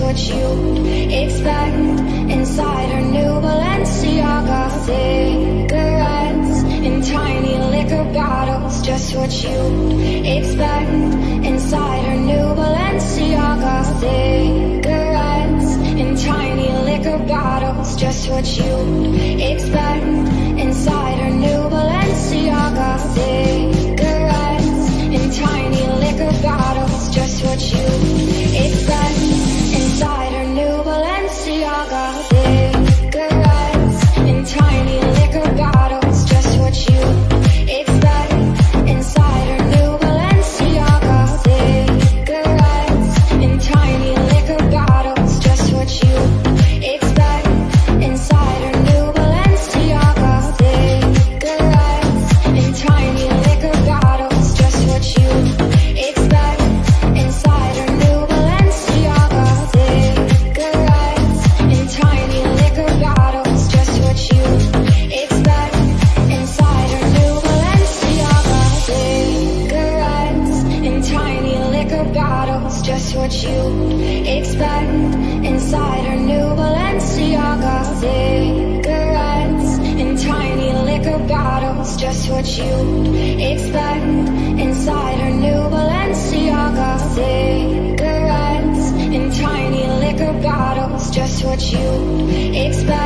what you expect. Inside her new Balenciaga cigarettes in tiny liquor bottles, just what you expect. Inside her new Balenciaga cigarettes in tiny liquor bottles, just what you expect. Inside her new Balenciaga cigarettes in tiny liquor bottles, just what you expect. Inside her new Balenciaga cigarettes in tiny liquor bottles, just what you expect. Inside her new Balenciaga cigarettes in tiny liquor bottles, just what you expect. Inside her new Balenciaga cigarettes in tiny liquor bottles, just what you expect. Inside her new Balenciaga cigarettes in tiny liquor bottles, just what you expect. Inside her new Balenciaga cigarettes in tiny liquor bottles, just what you expect. Inside her new Balenciaga cigarettes in tiny liquor bottles, just what you expect. Inside her new Balenciaga cigarettes in tiny liquor bottles, just what you expect.